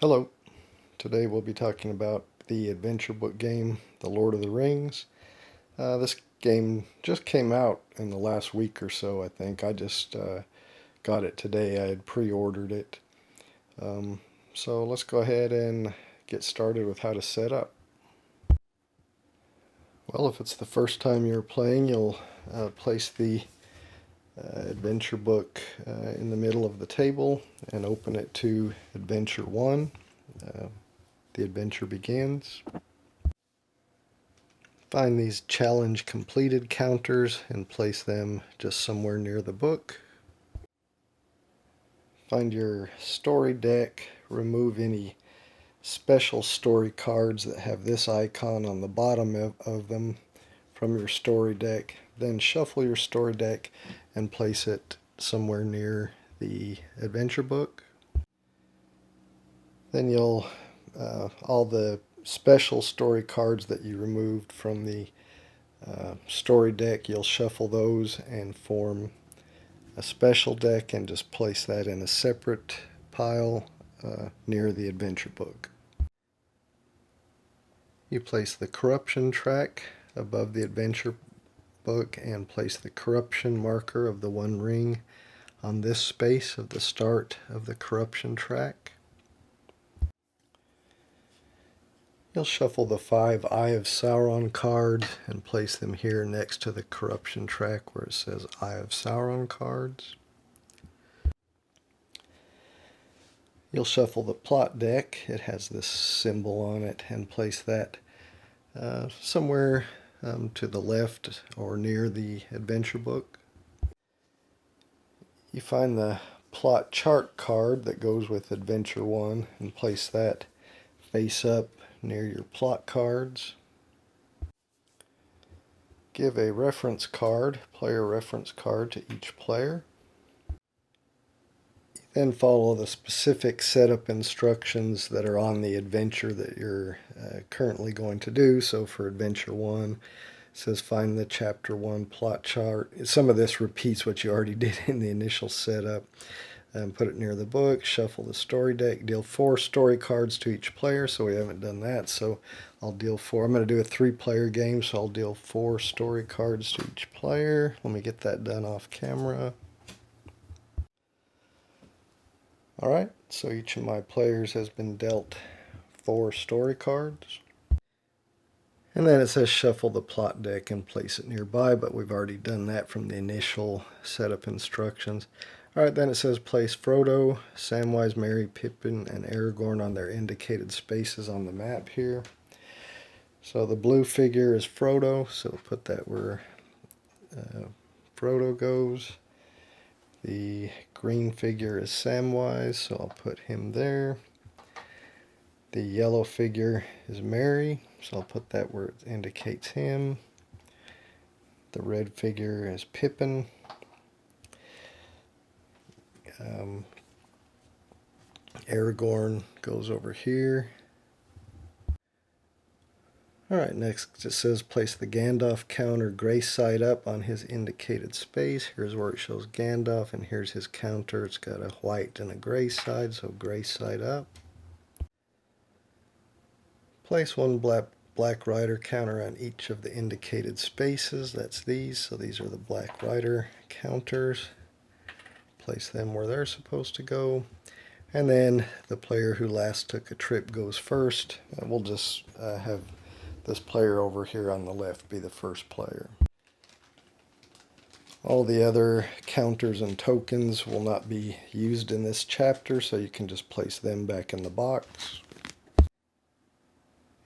Hello, today we'll be talking about the adventure book game, The Lord of the Rings. This game just came out in the last week or so, I think. I just got it today. I had pre-ordered it. So let's go ahead and get started with how to set up. Well, if it's the first time you're playing, you'll place the adventure book in the middle of the table and open it to Adventure 1. The adventure begins. Find these challenge completed counters and place them just somewhere near the book. Find your story deck, remove any special story cards that have this icon on the bottom of them from your story deck. Then shuffle your story deck and place it somewhere near the adventure book. Then you'll, all the special story cards that you removed from the story deck, you'll shuffle those and form a special deck and just place that in a separate pile near the adventure book. You place the corruption track above the adventure book and place the corruption marker of the One Ring on this space of the start of the corruption track. You'll shuffle the 5 Eye of Sauron cards and place them here next to the corruption track where it says Eye of Sauron cards. You'll shuffle the plot deck. It has this symbol on it, and place that somewhere to the left or near the adventure book. You find the plot chart card that goes with Adventure 1 and place that face up near your plot cards. Give a reference card, player reference card, to each player. Then follow the specific setup instructions that are on the adventure that you're currently going to do. So for Adventure 1, it says find the Chapter 1 plot chart. Some of this repeats what you already did in the initial setup. Put it near the book, shuffle the story deck, deal 4 story cards to each player, so we haven't done that, so I'll deal 4. I'm going to do a 3-player game, so I'll deal 4 story cards to each player. Let me get that done off camera. Alright, so each of my players has been dealt 4 story cards. And then it says shuffle the plot deck and place it nearby, but we've already done that from the initial setup instructions. Alright, then it says place Frodo, Samwise, Merry, Pippin, and Aragorn on their indicated spaces on the map here. So the blue figure is Frodo, so we'll put that where Frodo goes. The green figure is Samwise, so I'll put him there. The yellow figure is Merry, so I'll put that where it indicates him. The red figure is Pippin. Aragorn goes over here. Alright, next it says place the Gandalf counter gray side up on his indicated space. Here's where it shows Gandalf, and here's his counter. It's got a white and a gray side, so gray side up. Place 1 Black Rider counter on each of the indicated spaces. That's these, so these are the Black Rider counters. Place them where they're supposed to go. And then the player who last took a trip goes first. We'll just have this player over here on the left be the first player. All the other counters and tokens will not be used in this chapter, so you can just place them back in the box.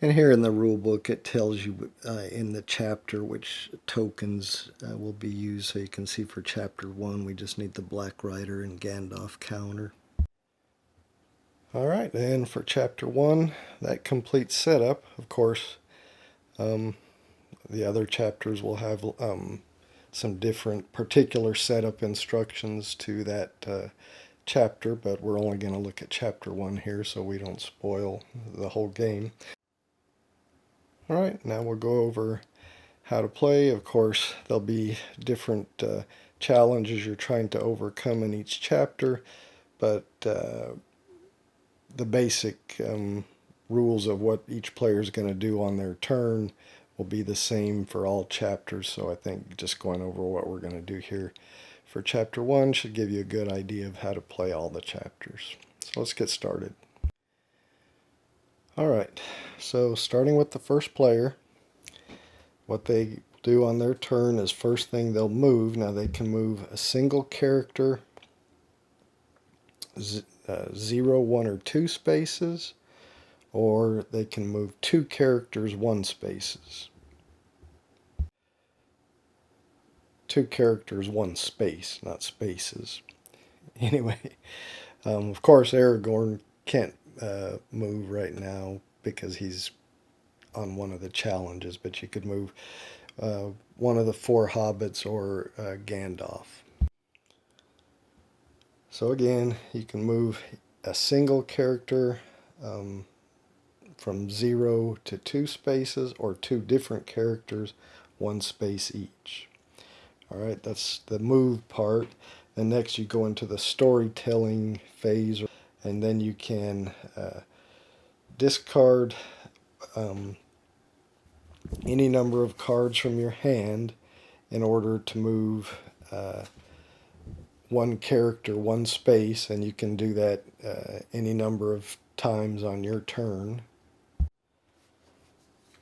And here in the rule book it tells you in the chapter which tokens will be used, so you can see for Chapter 1 we just need the Black Rider and Gandalf counter. Alright, and for Chapter 1, that completes setup. Of course, the other chapters will have some different particular setup instructions to that chapter, but we're only going to look at Chapter 1 here so we don't spoil the whole game. Alright, now we'll go over how to play. Of course, there'll be different challenges you're trying to overcome in each chapter, but the basic rules of what each player is going to do on their turn will be the same for all chapters. So I think just going over what we're going to do here for chapter 1 should give you a good idea of how to play all the chapters. So let's get started. Alright, so starting with the first player, what they do on their turn is first thing they'll move. Now they can move a single character 0, 1, or 2 spaces, or they can move 2 characters 1 spaces. 2 characters 1 space, not spaces. Anyway, of course Aragorn can't move right now because he's on one of the challenges, but you could move one of the 4 hobbits or Gandalf. So again, you can move a single character from 0 to 2 spaces, or 2 different characters 1 space each. Alright, that's the move part. And next you go into the storytelling phase, and then you can discard any number of cards from your hand in order to move 1 character 1 space, and you can do that any number of times on your turn.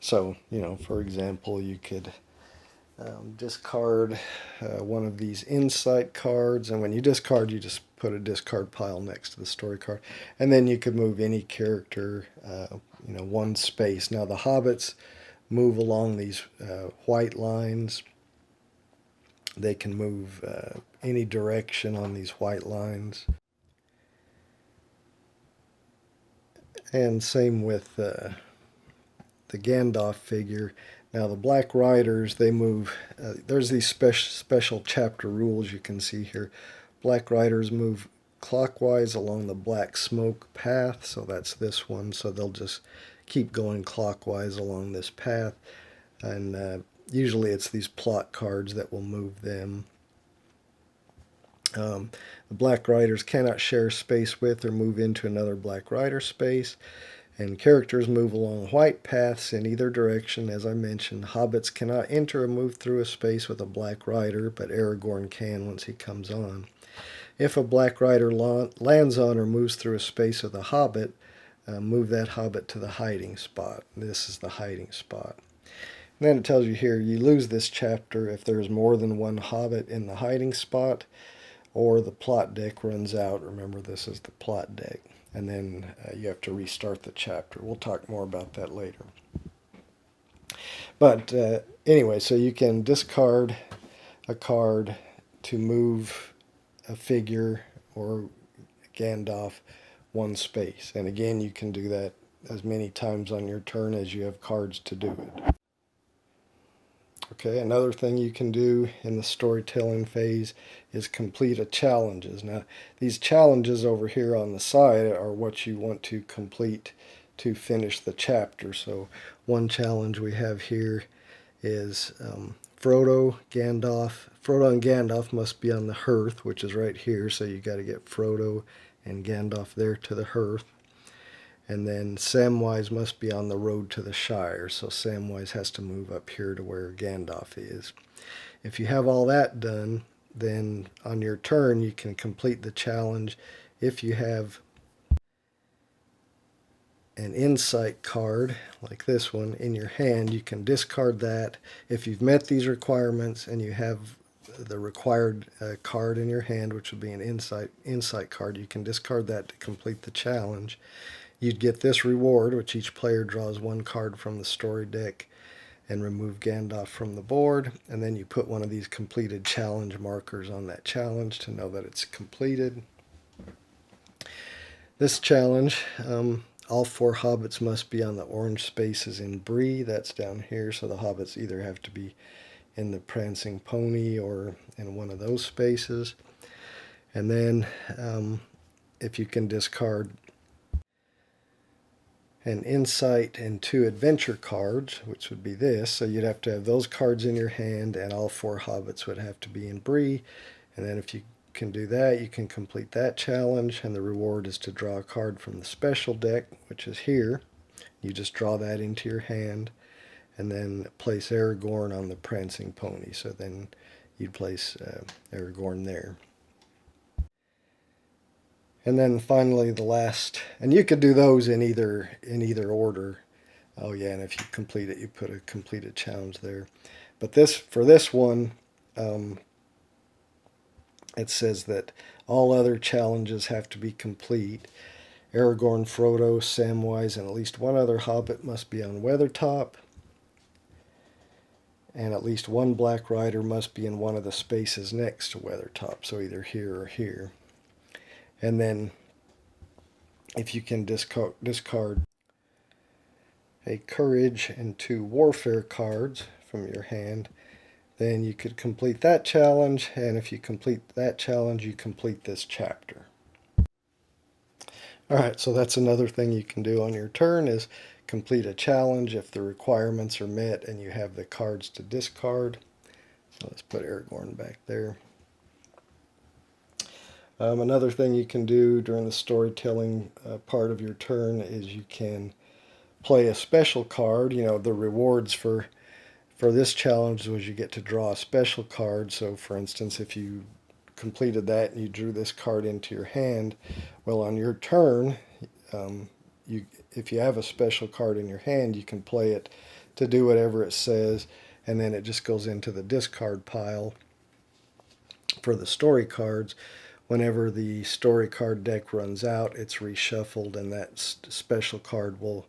So, for example, you could discard one of these insight cards, and when you discard, you just put a discard pile next to the story card, and then you could move any character 1 space. Now the hobbits move along these white lines. They can move any direction on these white lines, and same with the Gandalf figure. Now the Black Riders, they move, there's these special chapter rules you can see here. Black Riders move clockwise along the black smoke path, so that's this one, so they'll just keep going clockwise along this path, and usually it's these plot cards that will move them. The Black Riders cannot share space with or move into another Black Rider space. And characters move along white paths in either direction. As I mentioned, hobbits cannot enter or move through a space with a Black Rider, but Aragorn can once he comes on. If a Black Rider lands on or moves through a space with a hobbit, move that hobbit to the hiding spot. This is the hiding spot. And then it tells you here, you lose this chapter if there's more than 1 hobbit in the hiding spot, or the plot deck runs out. Remember, this is the plot deck. And then you have to restart the chapter. We'll talk more about that later. But anyway, so you can discard a card to move a figure or Gandalf 1 space. And again, you can do that as many times on your turn as you have cards to do it. Okay, another thing you can do in the storytelling phase is complete a challenges. Now, these challenges over here on the side are what you want to complete to finish the chapter. So one challenge we have here is Frodo and Gandalf must be on the hearth, which is right here, so you got to get Frodo and Gandalf there to the hearth. And then Samwise must be on the road to the Shire, so Samwise has to move up here to where Gandalf is. If you have all that done, then on your turn you can complete the challenge. If you have an insight card, like this one, in your hand, you can discard that. If you've met these requirements and you have the required card in your hand, which would be an insight card, you can discard that to complete the challenge. You'd get this reward, which each player draws 1 card from the story deck and remove Gandalf from the board. And then you put one of these completed challenge markers on that challenge to know that it's completed. This challenge, all 4 hobbits must be on the orange spaces in Bree. That's down here, so the hobbits either have to be in the Prancing Pony or in one of those spaces. And then if you can discard an insight and 2 adventure cards, which would be this, so you'd have to have those cards in your hand, and all 4 hobbits would have to be in Bree. And then if you can do that. You can complete that challenge, and the reward is to draw a card from the special deck, which is here. You just draw that into your hand, and then place Aragorn on the prancing pony. So then you'd place Aragorn there. And then finally the last, and you could do those in either order. Oh yeah, and if you complete it, you put a completed challenge there. But for this one, it says that all other challenges have to be complete. Aragorn, Frodo, Samwise, and at least one other hobbit must be on Weathertop. And at least one Black Rider must be in one of the spaces next to Weathertop, so either here or here. And then if you can discard a Courage and 2 Warfare cards from your hand, then you could complete that challenge, and if you complete that challenge, you complete this chapter. Alright, so that's another thing you can do on your turn is complete a challenge if the requirements are met and you have the cards to discard. So let's put Aragorn back there. Another thing you can do during the storytelling part of your turn is you can play a special card. You know, the rewards for this challenge was you get to draw a special card. So for instance, if you completed that and you drew this card into your hand, well, on your turn, if you have a special card in your hand, you can play it to do whatever it says, and then it just goes into the discard pile for the story cards. Whenever the story card deck runs out, it's reshuffled, and that special card will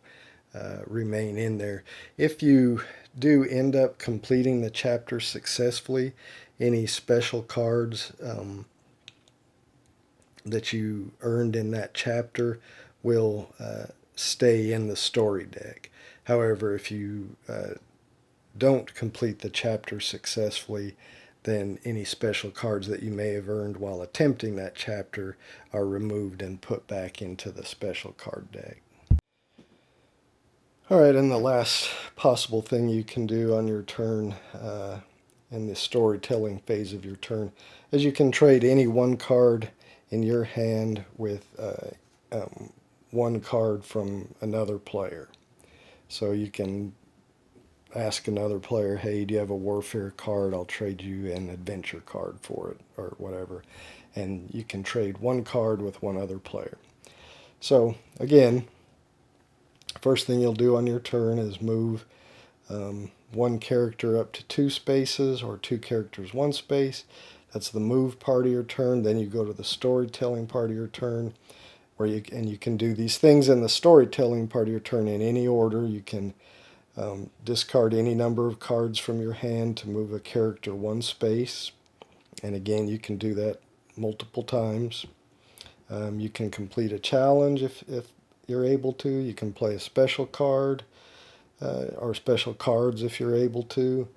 remain in there. If you do end up completing the chapter successfully, any special cards that you earned in that chapter will stay in the story deck. However, if you don't complete the chapter successfully, then any special cards that you may have earned while attempting that chapter are removed and put back into the special card deck. Alright, and the last possible thing you can do on your turn in the storytelling phase of your turn is you can trade any one card in your hand with one card from another player. So you can ask another player, hey, do you have a warfare card? I'll trade you an adventure card for it, or whatever. And you can trade one card with one other player. So again, first thing you'll do on your turn is move one character up to 2 spaces, or 2 characters 1 space. That's the move part of your turn. Then you go to the storytelling part of your turn, where you can do these things in the storytelling part of your turn in any order. You can discard any number of cards from your hand to move a character 1 space, and again you can do that multiple times. You can complete a challenge if you're able to. You can play a special card or special cards if you're able to,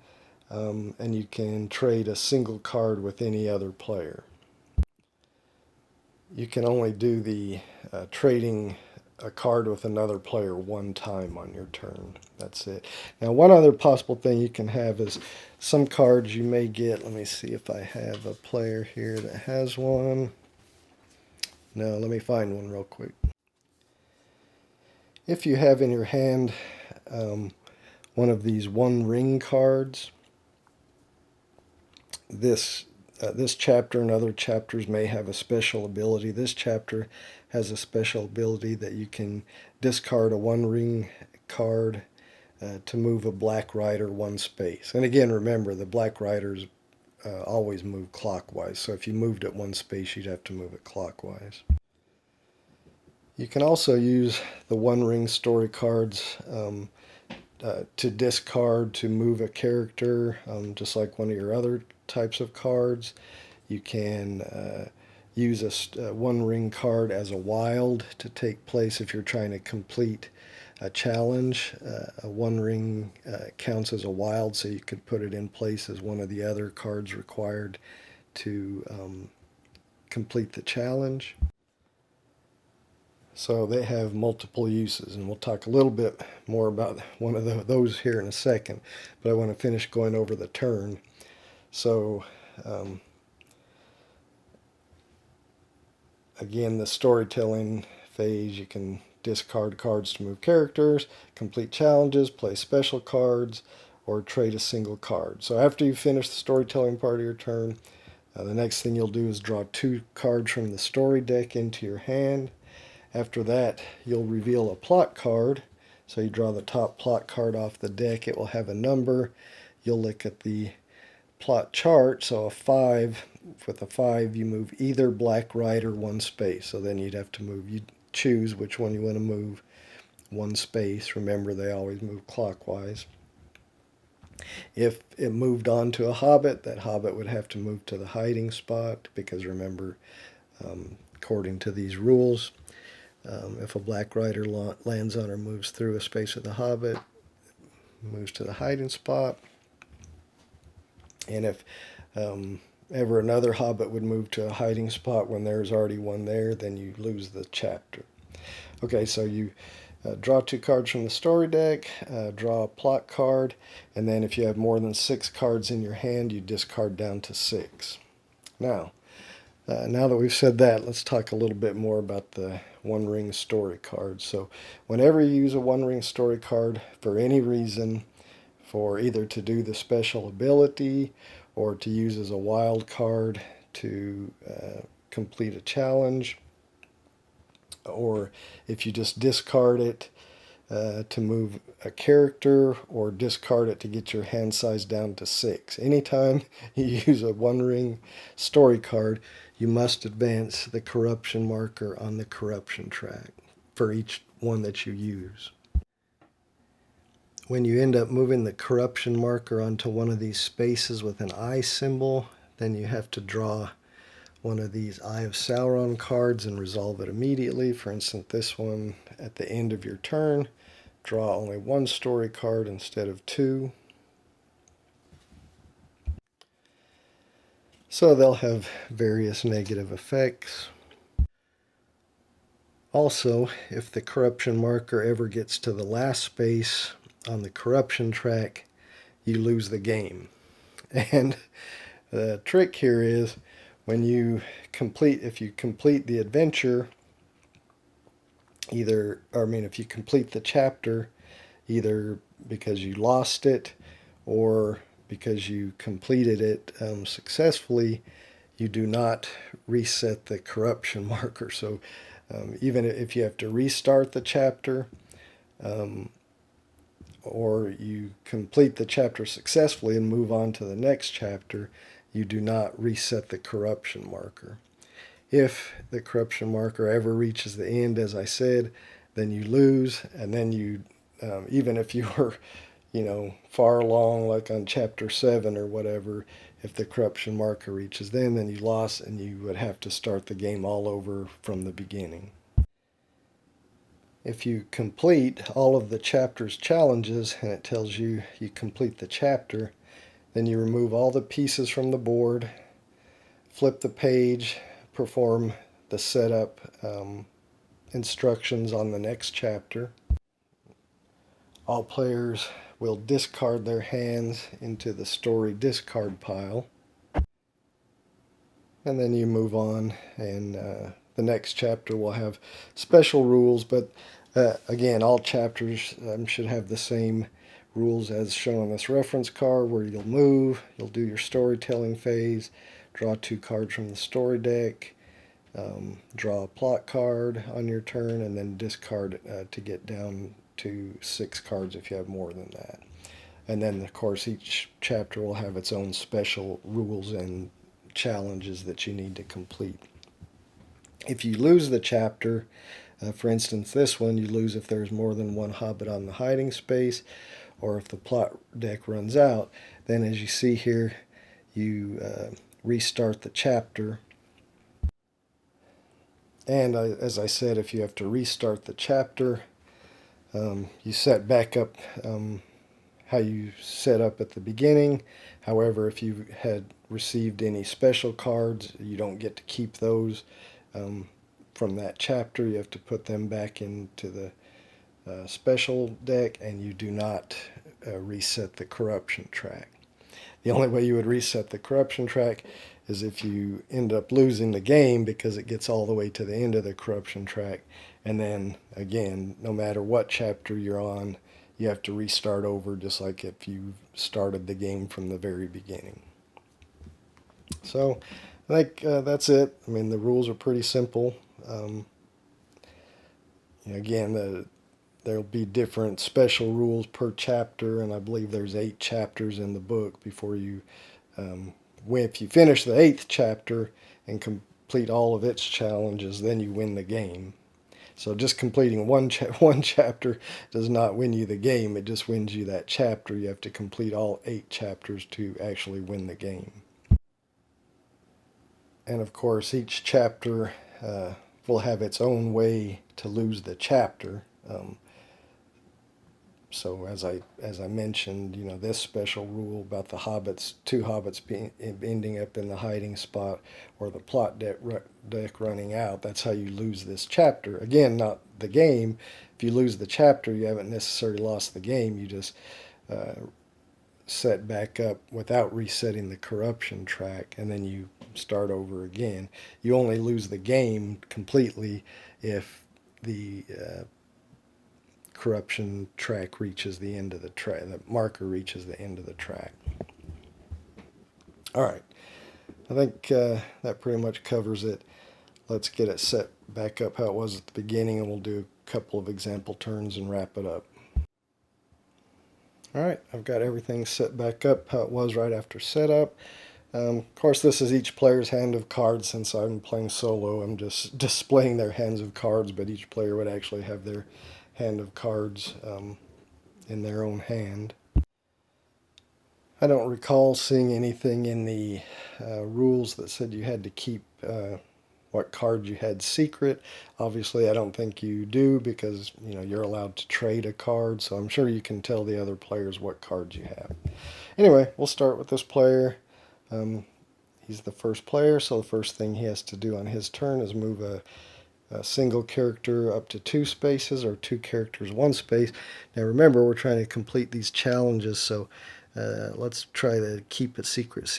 and you can trade a single card with any other player. You can only do the trading a card with another player one time on your turn. That's it. Now, one other possible thing you can have is some cards you may get. Let me see if I have a player here that has one. No, let me find one real quick. If you have in your hand one of these One Ring cards, this chapter and other chapters may have a special ability. This chapter has a special ability that you can discard a One Ring card to move a Black Rider 1 space. And again, remember, the Black Riders always move clockwise, so if you moved it 1 space, you'd have to move it clockwise. You can also use the One Ring story cards to discard to move a character, just like one of your other types of cards. You can use a One Ring card as a wild to take place if you're trying to complete a challenge. A One Ring counts as a wild, so you could put it in place as one of the other cards required to complete the challenge. So they have multiple uses, and we'll talk a little bit more about one of those here in a second, but I want to finish going over the turn. So Again, the storytelling phase, you can discard cards to move characters, complete challenges, play special cards, or trade a single card. So after you finish the storytelling part of your turn, the next thing you'll do is draw 2 cards from the story deck into your hand. After that, you'll reveal a plot card. So you draw the top plot card off the deck. It will have a number. You'll look at the plot chart. So a 5, with a 5, you move either black, right, or 1 space. So then you'd have to move, you choose which one you want to move 1 space. Remember, they always move clockwise. If it moved on to a hobbit, that hobbit would have to move to the hiding spot, because remember, according to these rules, if a black rider lands on or moves through a space of the hobbit, moves to the hiding spot. And if ever another hobbit would move to a hiding spot when there's already one there, then you lose the chapter. Okay, so you draw 2 cards from the story deck, draw a plot card, and then if you have more than 6 cards in your hand, you discard down to 6. Now that we've said that, let's talk a little bit more about the One Ring story card. So whenever you use a One Ring story card for any reason, for either to do the special ability or to use as a wild card to complete a challenge, or if you just discard it to move a character, or discard it to get your hand size down to 6. Anytime you use a One Ring story card, you must advance the corruption marker on the corruption track for each one that you use. When you end up moving the corruption marker onto one of these spaces with an eye symbol, then you have to draw one of these Eye of Sauron cards and resolve it immediately. For instance, this one, at the end of your turn, draw only 1 story card instead of 2. So they'll have various negative effects. Also, if the corruption marker ever gets to the last space on the corruption track, you lose the game. And the trick here is, when you complete, if you complete the adventure, if you complete the chapter, either because you lost it or because you completed it successfully, you do not reset the corruption marker. So even if you have to restart the chapter, or you complete the chapter successfully and move on to the next chapter, you do not reset the corruption marker. If the corruption marker ever reaches the end, as I said, then you lose, and then you, even if you were, far along, like on chapter 7 or whatever, if the corruption marker reaches then you lost, and you would have to start the game all over from the beginning. If you complete all of the chapter's challenges, and it tells you you complete the chapter, then you remove all the pieces from the board, flip the page, perform the setup instructions on the next chapter. All players will discard their hands into the story discard pile. And then you move on, and the next chapter will have special rules, but again, all chapters should have the same rules as shown on this reference card, where you'll move, you'll do your storytelling phase, draw 2 cards from the story deck, draw a plot card on your turn, and then discard to get down to 6 cards if you have more than that. And then, of course, each chapter will have its own special rules and challenges that you need to complete. If you lose the chapter, for instance this one, you lose if there's more than 1 hobbit on the hiding space, or if the plot deck runs out, then as you see here, you restart the chapter. And as I said, if you have to restart the chapter, you set back up how you set up at the beginning. However, if you had received any special cards, you don't get to keep those from that chapter. You have to put them back into the special deck, and you do not reset the corruption track. The only way you would reset the corruption track is if you end up losing the game because it gets all the way to the end of the corruption track, and then again, no matter what chapter you're on, you have to restart over, just like if you started the game from the very beginning. So I think that's it. I mean, the rules are pretty simple. Again, there'll be different special rules per chapter, and I believe there's 8 chapters in the book before you, if you finish the 8th chapter and complete all of its challenges, then you win the game. So just completing one chapter does not win you the game. It just wins you that chapter. You have to complete all 8 chapters to actually win the game. And of course, each chapter will have its own way to lose the chapter. So as I mentioned, this special rule about the hobbits, 2 hobbits ending up in the hiding spot, or the plot deck running out. That's how you lose this chapter. Again, not the game. If you lose the chapter, you haven't necessarily lost the game. You just set back up without resetting the corruption track, and then you start over again. You only lose the game completely if the corruption track reaches the end of the track. The marker reaches the end of the track. All right. I think that pretty much covers it. Let's get it set back up how it was at the beginning, and we'll do a couple of example turns and wrap it up. All right, I've got everything set back up how it was right after setup. Of course, this is each player's hand of cards. Since I'm playing solo, I'm just displaying their hands of cards, but each player would actually have their hand of cards in their own hand. I don't recall seeing anything in the rules that said you had to keep what cards you had secret. Obviously, I don't think you do, because you're allowed to trade a card, so I'm sure you can tell the other players what cards you have. Anyway, we'll start with this player. He's the first player, so the first thing he has to do on his turn is move a single character up to 2 spaces, or 2 characters 1 space. Now remember, we're trying to complete these challenges, so let's try to keep it secret,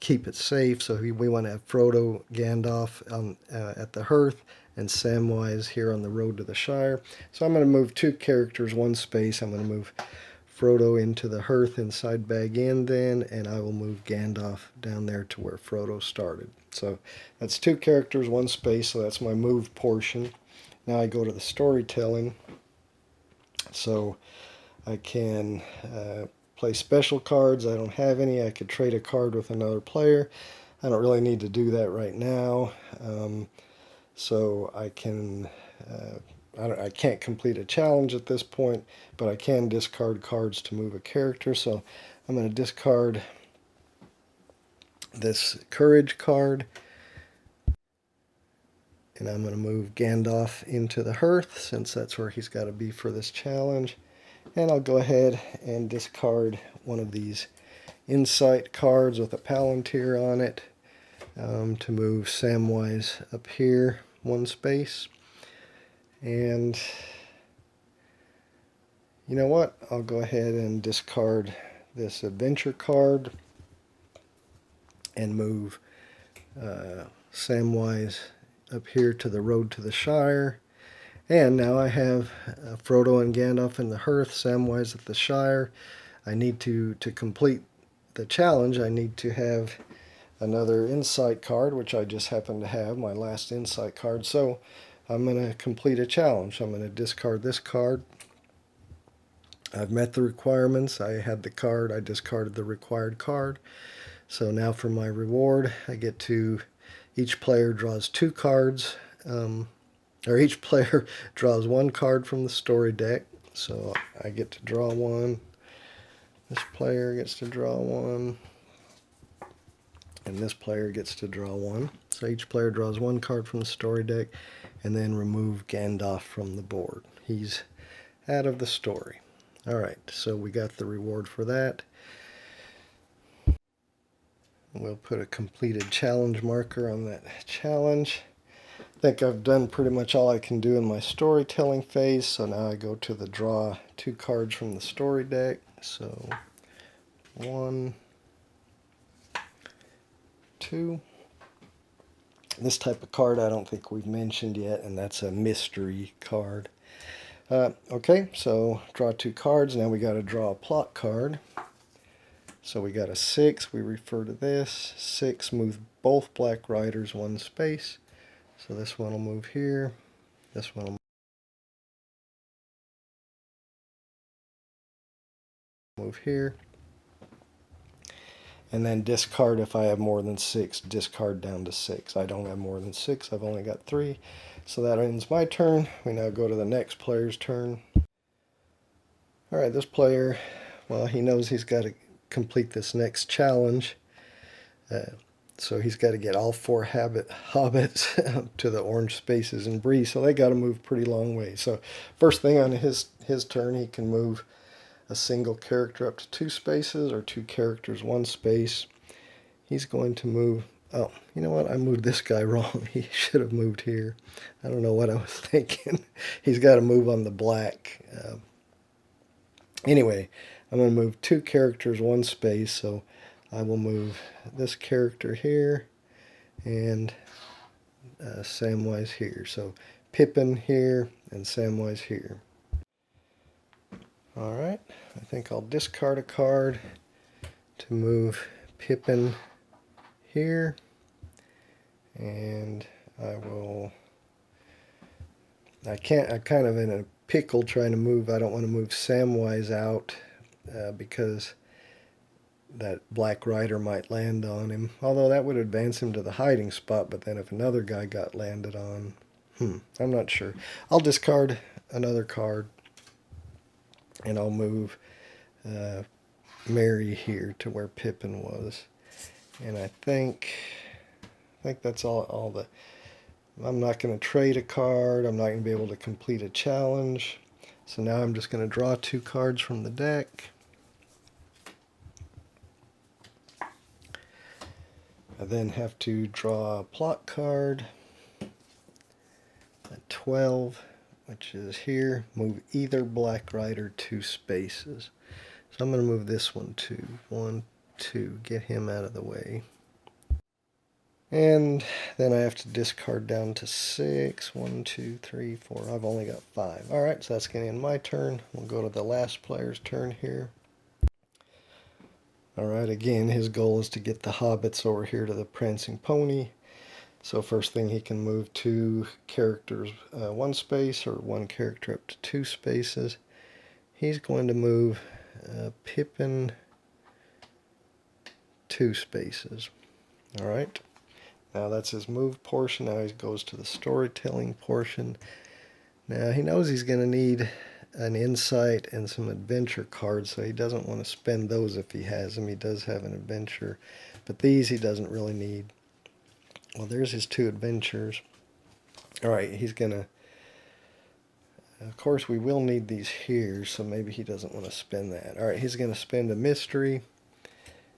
keep it safe. So we want to have Frodo, Gandalf at the hearth, and Samwise here on the road to the Shire. So I'm going to move 2 characters 1 space. I'm going to move Frodo into the hearth inside Bag End then, and I will move Gandalf down there to where Frodo started. So that's 2 characters 1 space, so that's my move portion. Now I go to the storytelling. So I can play special cards. I don't have any. I could trade a card with another player. I don't really need to do that right now. So I can I can't complete a challenge at this point, but I can discard cards to move a character. So I'm going to discard this courage card, and I'm going to move Gandalf into the hearth, since that's where he's got to be for this challenge. And I'll go ahead and discard one of these insight cards with a Palantir on it to move Samwise up here 1 space. And you know what? I'll go ahead and discard this adventure card and move Samwise up here to the road to the Shire. And now I have Frodo and Gandalf in the hearth, Samwise at the Shire. I need to complete the challenge, I need to have another insight card, which I just happen to have, my last insight card. So I'm going to complete a challenge. I'm going to discard this card. I've met the requirements. I had the card. I discarded the required card. So now for my reward, I get to, each player draws 2 cards, or each player draws 1 card from the story deck. So I get to draw 1. This player gets to draw 1. And this player gets to draw 1. So each player draws 1 card from the story deck, and then remove Gandalf from the board. He's out of the story. Alright, so we got the reward for that. We'll put a completed challenge marker on that challenge. I think I've done pretty much all I can do in my storytelling phase, so now I go to the draw 2 cards from the story deck. So 1, 2. This type of card I don't think we've mentioned yet, and that's a mystery card. Okay, so draw 2 cards. Now we got to draw a plot card. So we got a 6. We refer to this. 6, move both black riders 1 space. So this one will move here. This one will move here. And then discard if I have more than 6. Discard down to 6. I don't have more than 6. I've only got 3. So that ends my turn. We now go to the next player's turn. Alright, this player, well, he knows he's got to complete this next challenge. So he's got to get all 4 hobbits to the orange spaces in Bree. So they got to move pretty long way. So first thing on his turn, he can move a single character up to 2 spaces, or 2 characters 1 space. He's going to move, oh, you know what, I moved this guy wrong. He should have moved here. I don't know what I was thinking. He's got to move on the black. Anyway, I'm going to move 2 characters 1 space, so I will move this character here and Samwise here. So Pippin here and Samwise here. Alright, I think I'll discard a card to move Pippin here, and I'm kind of in a pickle trying to move. I don't want to move Samwise out because that black rider might land on him, although that would advance him to the hiding spot. But then if another guy got landed on, I'm not sure. I'll discard another card, and I'll move Merry here to where Pippin was. And I think that's all the... I'm not going to trade a card. I'm not going to be able to complete a challenge. So now I'm just going to draw 2 cards from the deck. I then have to draw a plot card. A 12, which is here. Move either black rider 2 spaces. So I'm going to move this one too. 1, 2. Get him out of the way. And then I have to discard down to 6. 1, 2, 3, 4. I've only got 5. Alright, so that's going to end my turn. We'll go to the last player's turn here. Alright, again, his goal is to get the hobbits over here to the prancing pony. So first thing, he can move 2 characters 1 space, or 1 character up to 2 spaces. He's going to move Pippin 2 spaces. Alright, now that's his move portion. Now he goes to the storytelling portion. Now he knows he's going to need an insight and some adventure cards, so he doesn't want to spend those if he has them. He does have an adventure, but these he doesn't really need. Well, there's his 2 adventures. Alright, he's going to... Of course, we will need these here, so maybe he doesn't want to spend that. Alright, he's going to spend a mystery,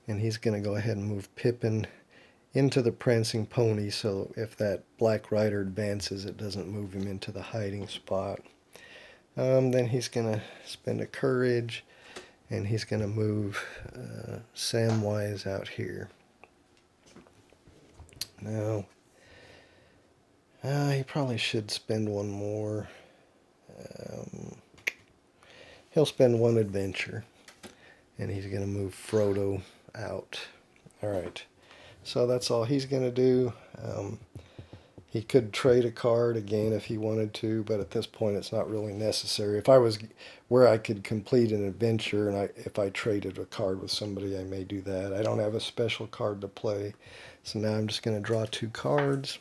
and he's going to go ahead and move Pippin into the prancing pony, so if that black rider advances, it doesn't move him into the hiding spot. Then he's going to spend a courage, and he's going to move Samwise out here. Now, he probably should spend one more. He'll spend 1 adventure, and he's going to move Frodo out. Alright, so that's all he's going to do. He could trade a card again if he wanted to, but at this point it's not really necessary. If I was where I could complete an adventure, and if I traded a card with somebody, I may do that. I don't have a special card to play, so now I'm just going to draw 2 cards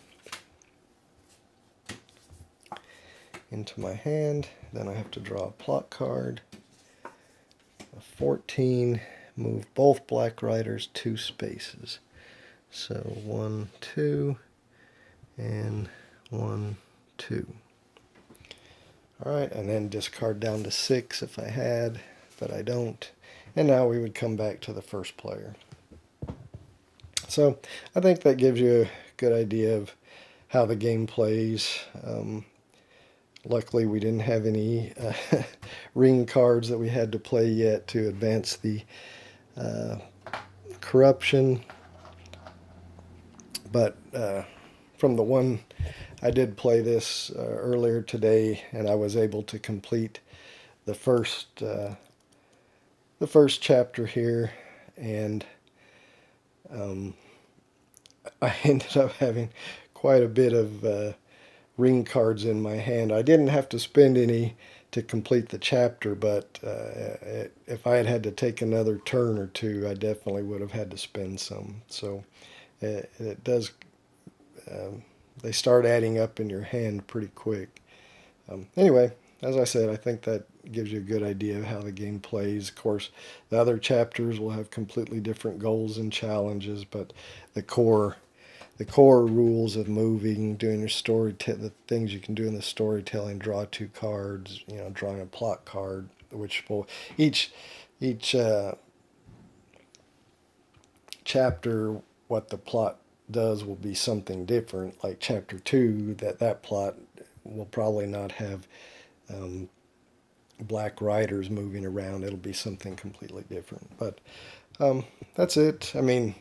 into my hand. Then I have to draw a plot card. A 14, move both black riders 2 spaces. So 1, 2, and 1, 2. Alright, and then discard down to 6 if I had, but I don't. And now we would come back to the first player. So I think that gives you a good idea of how the game plays. Luckily we didn't have any ring cards that we had to play yet to advance the corruption. But from the one I did play this earlier today, and I was able to complete the first chapter here, and um, I ended up having quite a bit of ring cards in my hand. I didn't have to spend any to complete the chapter, but if I had had to take another turn or two, I definitely would have had to spend some. So it does. Um, they start adding up in your hand pretty quick. Anyway, as I said, I think that gives you a good idea of how the game plays. Of course, the other chapters will have completely different goals and challenges, but the core the core rules of moving, doing your the things you can do in the storytelling, draw two cards, drawing a plot card, which will each each chapter, what the plot does will be something different. Like chapter two, that plot will probably not have um, black riders moving around. It'll be something completely different. But that's it. I mean,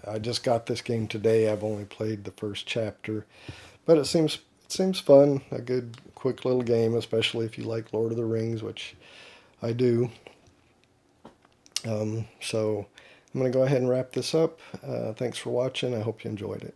I just got this game today. I've only played the first chapter, but it seems fun. A good, quick little game, especially if you like Lord of the Rings, which I do. So I'm going to go ahead and wrap this up. Thanks for watching. I hope you enjoyed it.